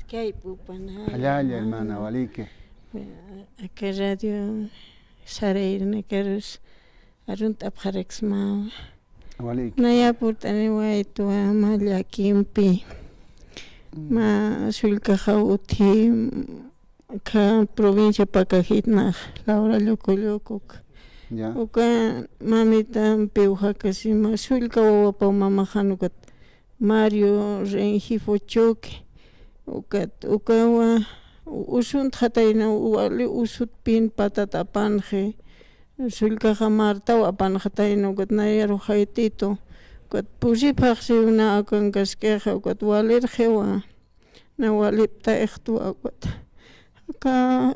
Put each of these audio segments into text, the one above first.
Kay pupana. Allá, hermana, Walique. Acá radio Sareir Nekerus Arunta Abjarexma. Walique. Naya purtani waitu Amalia Kimpi. Ma Sulka Jauti ka provincia Pacajitna, Laura Locoyocuk. Ya. Uka mamita Peuja Casima Sulka Wapa Mama Hanukat Mario Renji Fochoque. Ukawa usun tataina wali usut pin patata panje sulka jamarta wa panjataina ukat nayaro haitito ukat pusi paxi una akan kaskeja ukat walir jewa na walipta ektu ukat ka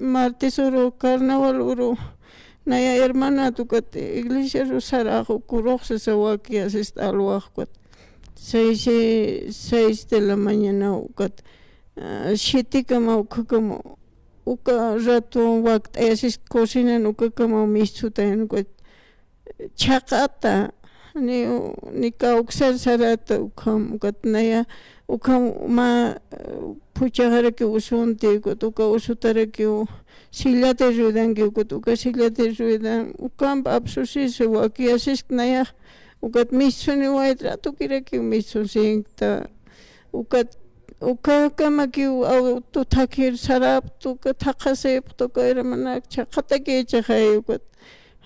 martes oro carnaval oro naya hermana tukat iglesia rosarajo kurox sawaki asist alwaj ukat 6 de la mañana ukat 7 kama ukakamo uka rato waqt asis cocina ukakamo mistuta ukat chaqata ni kauksar sarata ukam ukat naya ukam ma puchagara que usunte uka usutara que sillate ruedan que uka sillate ruedan ukam absusis waki asis naya ukat misuni waitrato kira que misusinta ukat kama que auto takir sarap to ka takasep to ka hermana chaqata que chaqay ukat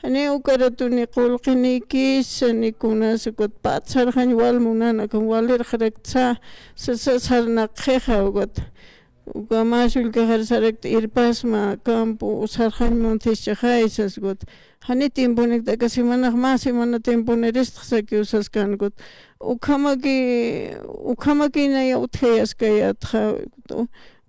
hani ukarato ni qulqini kis ni kunas ukat patsar han wal munana kan walir kharakta sasarna qeja ukat ukamasul ka harsarak irpas ma campo sarhan montes chaqaysas ukat hani tiempo nekta ka semana más semana tiempo nerestsa que usas kan ukat ukamaki na ya uthayas kaya tha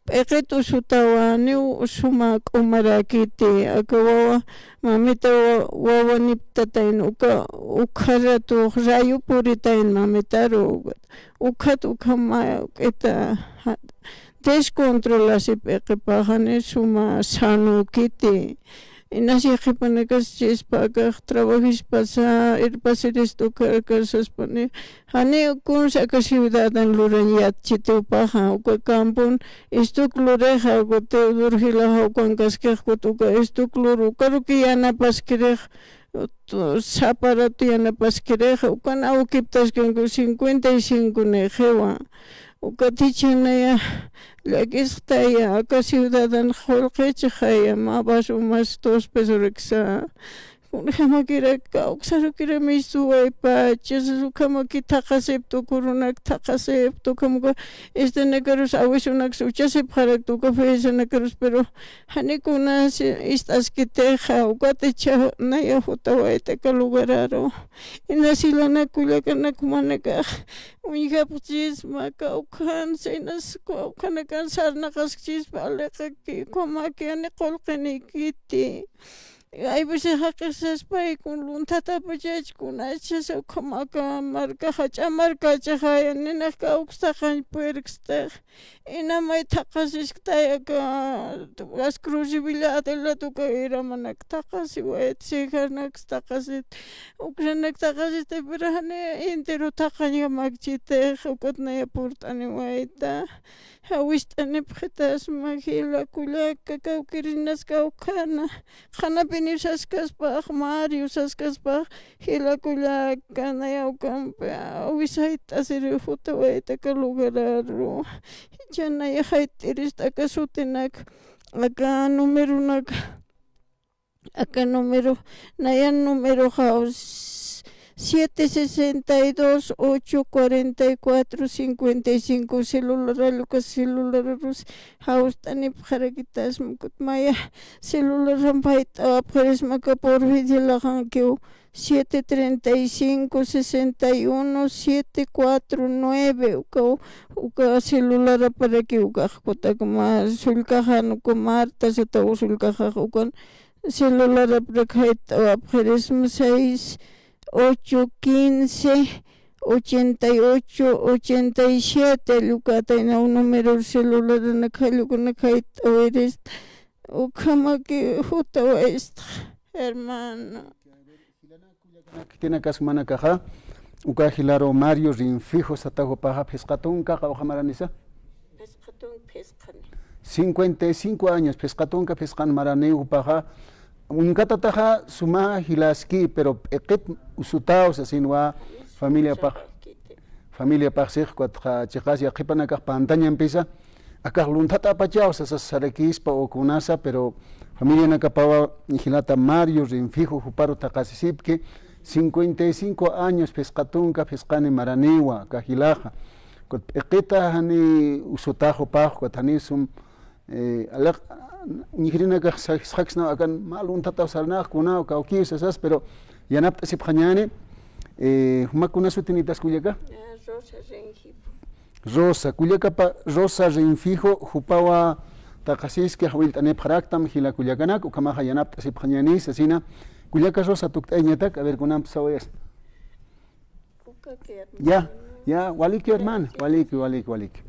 eqetu sutawa ni suma kumarakiti akawa mamita wawa niptatain ukharatu rayu puritain mamitaro ukama eta descontrolasi peqipajani suma sanu kiti inasi qipanekas chispaka trabajis pasa irpasiris tukarkasas pane hani kunsa ka ciudadan luranyat chitupaja uka kampun istuk lureja uka urhilaja ukankas kejkutuka istuk luru karuki yana paskirej saparatu yana paskireja ukan aukiptas kanku 55 nejewa uka tichinaya lakistaya aka ciudadan holqechaya mabas umas 2 pesos reksa kama kira kauksaro kira misu waipa chesas kama ki takasep to kurunak takasep to kama negarus awisunak uchasep harak to kafesa negarus pero hani kunas estas kiteja ukatecha naya hutawaita ka lugararo inasilana kulakana kumanaka unja puchis maka ukan senas ukanakan sarnakas chis paleka ki kama ki ane kolqeni kiti ay bese haqisas pay kun luntata pachach kun achas kamaka marka hacha marka chaya nina ka ukstahan puerksta ina may taqasis taya ka exclusibilidad la tu ka era manak taqasi wet sigarnak taqasit ukranak taqasit berhane intero taqanya magchite ukotna yapurtani waita hawistani pxitas magila kulaka ka ukirinas ka ukana khana Saskas pa Mario Saskas pa hilakula kanaya ukampa wisait asiri futawaita ka lugararo chanaya haitiris takasutinak aka numero nayan numero house 762-844-55 celular Lucas celular rus haustani bharakitas mukut maya celular rampait apres maka por videla hankeu 735-61-749 uka celular para que uka kotak ma sulkahan ko marta sa taw sulkahan ukan celular aprekait apres 6 815 88 87 lukata na un número celular na kaluko na kahit aweres o kamaki hutawa est hermano Tinakas manakaja Ukajilaro Mario Rinfijo Satajo Paja Pescatunca Maranisa. Pescatun pescani. 55 años Pescatunca Pescan Maraneu Paja. Un catataja suma hilaski, pero ekit usutaos asinwa familia Paja. Familia Paja cuatro chicas y aquipanacas pantaña empieza. Acá luntata pachaos esas sarequispa o kunasa, pero familia Nacapawa Nihilata Mario Rinfijo Juparo Takasisipke. 55 años pescatunca pescane maraniwa cajilaja equita hani usutajo pajo katanisum alaq nijrina ka saxna akan malun tata salna kuna ka ukis esas pero yanap sipjañane humakuna sutinitas kuyaka Rosa Renfijo. Rosa kuyaka pa Rosa Renfijo jupawa takasiske hawiltane pharaktam hila kuyakanak ukamaja yanap sipjañanis asina Kuyaka Rosa tuktañatak, a ver con amps Ya, waliki hermana, waliki.